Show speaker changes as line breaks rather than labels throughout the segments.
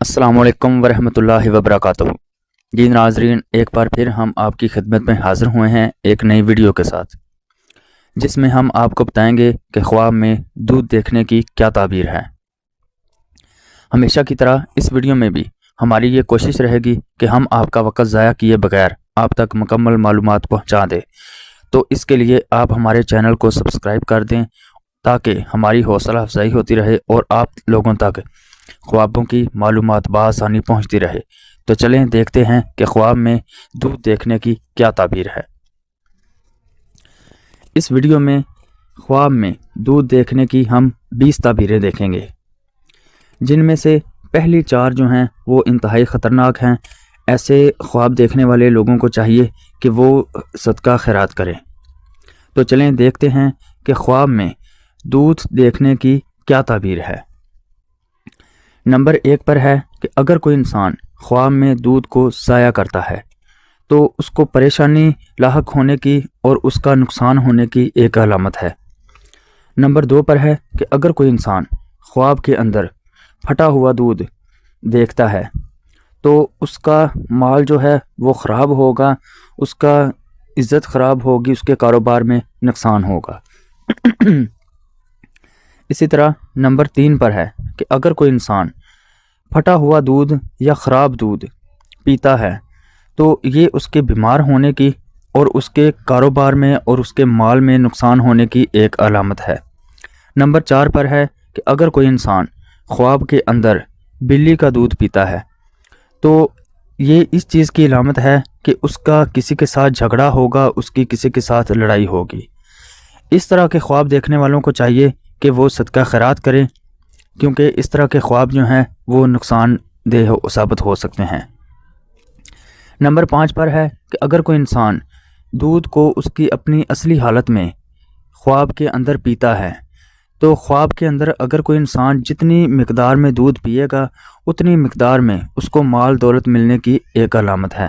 السلام علیکم ورحمۃ اللہ وبرکاتہ۔ جی ناظرین، ایک بار پھر ہم آپ کی خدمت میں حاضر ہوئے ہیں ایک نئی ویڈیو کے ساتھ، جس میں ہم آپ کو بتائیں گے کہ خواب میں دودھ دیکھنے کی کیا تعبیر ہے۔ ہمیشہ کی طرح اس ویڈیو میں بھی ہماری یہ کوشش رہے گی کہ ہم آپ کا وقت ضائع کیے بغیر آپ تک مکمل معلومات پہنچا دیں، تو اس کے لیے آپ ہمارے چینل کو سبسکرائب کر دیں تاکہ ہماری حوصلہ افزائی ہوتی رہے اور آپ لوگوں تک خوابوں کی معلومات بآسانی پہنچتی رہے۔ تو چلیں دیکھتے ہیں کہ خواب میں دودھ دیکھنے کی کیا تعبیر ہے۔ اس ویڈیو میں خواب میں دودھ دیکھنے کی ہم 20 تعبیریں دیکھیں گے، جن میں سے پہلی 4 جو ہیں وہ انتہائی خطرناک ہیں۔ ایسے خواب دیکھنے والے لوگوں کو چاہیے کہ وہ صدقہ خیرات کریں۔ تو چلیں دیکھتے ہیں کہ خواب میں دودھ دیکھنے کی کیا تعبیر ہے۔ نمبر 1 پر ہے کہ اگر کوئی انسان خواب میں دودھ کو ضائع کرتا ہے تو اس کو پریشانی لاحق ہونے کی اور اس کا نقصان ہونے کی ایک علامت ہے۔ نمبر 2 پر ہے کہ اگر کوئی انسان خواب کے اندر پھٹا ہوا دودھ دیکھتا ہے تو اس کا مال جو ہے وہ خراب ہوگا، اس کا عزت خراب ہوگی، اس کے کاروبار میں نقصان ہوگا۔ اسی طرح نمبر 3 پر ہے کہ اگر کوئی انسان پھٹا ہوا دودھ یا خراب دودھ پیتا ہے تو یہ اس کے بیمار ہونے کی اور اس کے کاروبار میں اور اس کے مال میں نقصان ہونے کی ایک علامت ہے۔ نمبر 4 پر ہے کہ اگر کوئی انسان خواب کے اندر بلی کا دودھ پیتا ہے تو یہ اس چیز کی علامت ہے کہ اس کا کسی کے ساتھ جھگڑا ہوگا، اس کی کسی کے ساتھ لڑائی ہوگی۔ اس طرح کے خواب دیکھنے والوں کو چاہیے کہ وہ صدقہ خیرات کریں، کیونکہ اس طرح کے خواب جو ہیں وہ نقصان دہ ثابت ہو سکتے ہیں۔ نمبر 5 پر ہے کہ اگر کوئی انسان دودھ کو اس کی اپنی اصلی حالت میں خواب کے اندر پیتا ہے تو خواب کے اندر اگر کوئی انسان جتنی مقدار میں دودھ پیے گا اتنی مقدار میں اس کو مال دولت ملنے کی ایک علامت ہے۔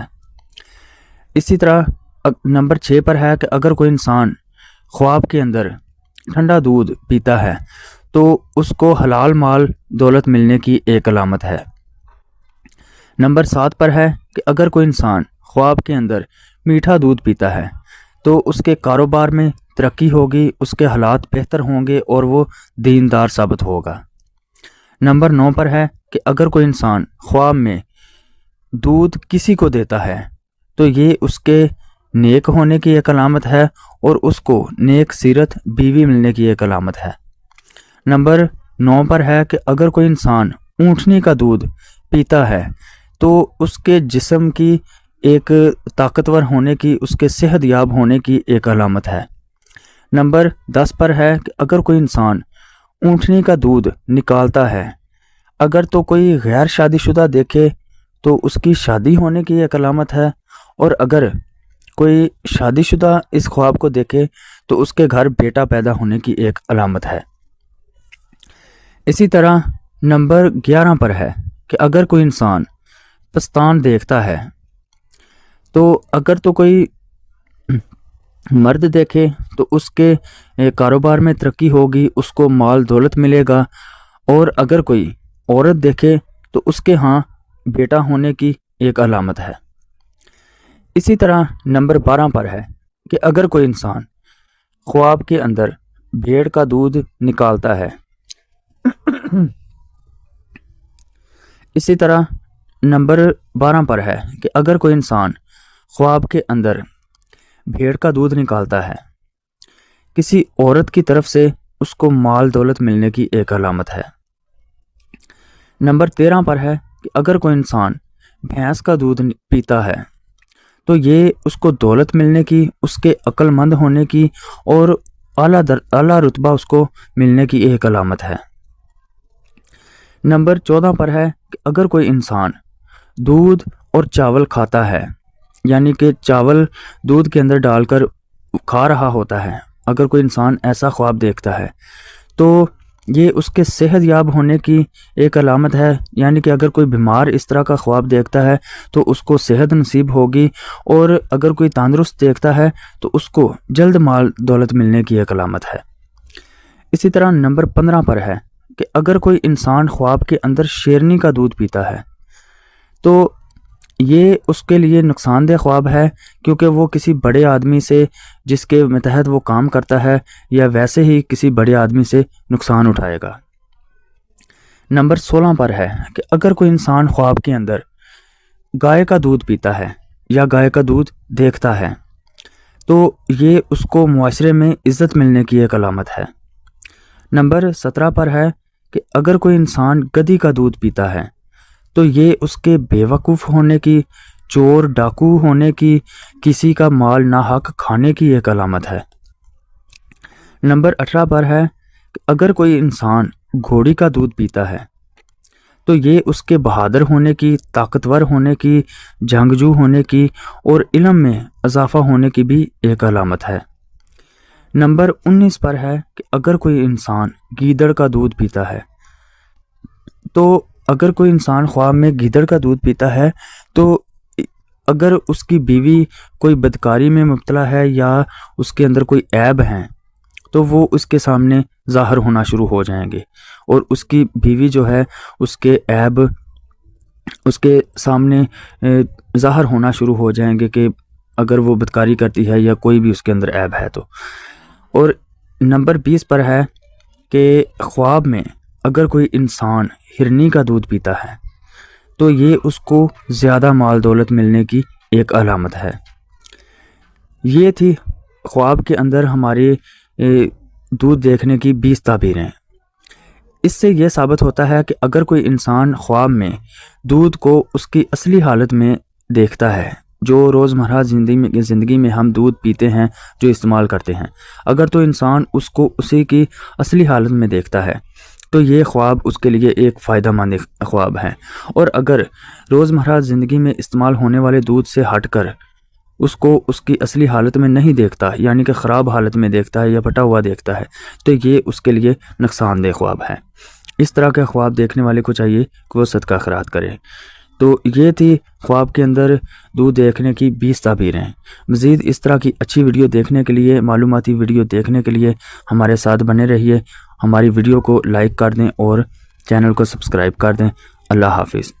اسی طرح نمبر 6 پر ہے کہ اگر کوئی انسان خواب کے اندر ٹھنڈا دودھ پیتا ہے تو اس کو حلال مال دولت ملنے کی ایک علامت ہے۔ نمبر 7 پر ہے کہ اگر کوئی انسان خواب کے اندر میٹھا دودھ پیتا ہے تو اس کے کاروبار میں ترقی ہوگی، اس کے حالات بہتر ہوں گے اور وہ دیندار ثابت ہوگا۔ نمبر 9 پر ہے کہ اگر کوئی انسان خواب میں دودھ کسی کو دیتا ہے تو یہ اس کے نیک ہونے کی ایک علامت ہے اور اس کو نیک سیرت بیوی ملنے کی ایک علامت ہے۔ نمبر 9 پر ہے کہ اگر کوئی انسان اونٹنی کا دودھ پیتا ہے تو اس کے جسم کی ایک طاقتور ہونے کی، اس کے صحت یاب ہونے کی ایک علامت ہے۔ نمبر 10 پر ہے کہ اگر کوئی انسان اونٹنی کا دودھ نکالتا ہے، اگر تو کوئی غیر شادی شدہ دیکھے تو اس کی شادی ہونے کی ایک علامت ہے، اور اگر کوئی شادی شدہ اس خواب کو دیکھے تو اس کے گھر بیٹا پیدا ہونے کی ایک علامت ہے۔ اسی طرح نمبر 11 پر ہے کہ اگر کوئی انسان پستان دیکھتا ہے تو اگر تو کوئی مرد دیکھے تو اس کے کاروبار میں ترقی ہوگی، اس کو مال دولت ملے گا، اور اگر کوئی عورت دیکھے تو اس کے ہاں بیٹا ہونے کی ایک علامت ہے۔ اسی طرح نمبر 12 پر ہے کہ اگر کوئی انسان خواب کے اندر بھیڑ کا دودھ نکالتا ہے۔ اسی طرح نمبر 12 پر ہے کہ اگر کوئی انسان خواب کے اندر بھیڑ کا دودھ نکالتا ہے، کسی عورت کی طرف سے اس کو مال دولت ملنے کی ایک علامت ہے۔ نمبر 13 پر ہے کہ اگر کوئی انسان بھینس کا دودھ پیتا ہے تو یہ اس کو دولت ملنے کی، اس کے عقل مند ہونے کی اور اعلیٰ رتبہ اس کو ملنے کی ایک علامت ہے۔ نمبر 14 پر ہے کہ اگر کوئی انسان دودھ اور چاول کھاتا ہے، یعنی کہ چاول دودھ کے اندر ڈال کر کھا رہا ہوتا ہے، اگر کوئی انسان ایسا خواب دیکھتا ہے تو یہ اس کے صحت یاب ہونے کی ایک علامت ہے، یعنی کہ اگر کوئی بیمار اس طرح کا خواب دیکھتا ہے تو اس کو صحت نصیب ہوگی، اور اگر کوئی تندرست دیکھتا ہے تو اس کو جلد مال دولت ملنے کی ایک علامت ہے۔ اسی طرح نمبر 15 پر ہے کہ اگر کوئی انسان خواب کے اندر شیرنی کا دودھ پیتا ہے تو یہ اس کے لیے نقصان دہ خواب ہے، کیونکہ وہ کسی بڑے آدمی سے جس کے متحد وہ کام کرتا ہے یا ویسے ہی کسی بڑے آدمی سے نقصان اٹھائے گا۔ نمبر 16 پر ہے کہ اگر کوئی انسان خواب کے اندر گائے کا دودھ پیتا ہے یا گائے کا دودھ دیکھتا ہے تو یہ اس کو معاشرے میں عزت ملنے کی ایک علامت ہے۔ نمبر 17 پر ہے کہ اگر کوئی انسان گدھی کا دودھ پیتا ہے تو یہ اس کے بے وقوف ہونے کی، چور ڈاکو ہونے کی، کسی کا مال ناحق کھانے کی ایک علامت ہے۔ نمبر 18 پر ہے کہ اگر کوئی انسان گھوڑی کا دودھ پیتا ہے تو یہ اس کے بہادر ہونے کی، طاقتور ہونے کی، جنگجو ہونے کی اور علم میں اضافہ ہونے کی بھی ایک علامت ہے۔ نمبر 19 پر ہے کہ اگر کوئی انسان گیدڑ کا دودھ پیتا ہے تو اگر کوئی انسان خواب میں گیدڑ کا دودھ پیتا ہے تو اگر اس کی بیوی کوئی بدکاری میں مبتلا ہے یا اس کے اندر کوئی عیب ہیں تو وہ اس کے سامنے ظاہر ہونا شروع ہو جائیں گے، اور اس کی بیوی جو ہے اس کے عیب اس کے سامنے ظاہر ہونا شروع ہو جائیں گے کہ اگر وہ بدکاری کرتی ہے یا کوئی بھی اس کے اندر عیب ہے تو۔ اور نمبر 20 پر ہے کہ خواب میں اگر کوئی انسان ہرنی کا دودھ پیتا ہے تو یہ اس کو زیادہ مال دولت ملنے کی ایک علامت ہے۔ یہ تھی خواب کے اندر ہمارے دودھ دیکھنے کی 20 تعبیریں۔ اس سے یہ ثابت ہوتا ہے کہ اگر کوئی انسان خواب میں دودھ کو اس کی اصلی حالت میں دیکھتا ہے، جو روزمرہ زندگی میں ہم دودھ پیتے ہیں، جو استعمال کرتے ہیں، اگر تو انسان اس کو اسی کی اصلی حالت میں دیکھتا ہے تو یہ خواب اس کے لیے ایک فائدہ مند خواب ہے۔ اور اگر روزمرہ زندگی میں استعمال ہونے والے دودھ سے ہٹ کر اس کو اس کی اصلی حالت میں نہیں دیکھتا، یعنی کہ خراب حالت میں دیکھتا ہے یا پھٹا ہوا دیکھتا ہے، تو یہ اس کے لیے نقصان دہ خواب ہے۔ اس طرح کے خواب دیکھنے والے کو چاہیے کہ وہ صدقہ خیرات کرے۔ تو یہ تھی خواب کے اندر دودھ دیکھنے کی 20 تعبیریں۔ مزید اس طرح کی اچھی ویڈیو دیکھنے کے لیے، معلوماتی ویڈیو دیکھنے کے لیے ہمارے ساتھ بنے رہیے۔ ہماری ویڈیو کو لائک کر دیں اور چینل کو سبسکرائب کر دیں۔ اللہ حافظ۔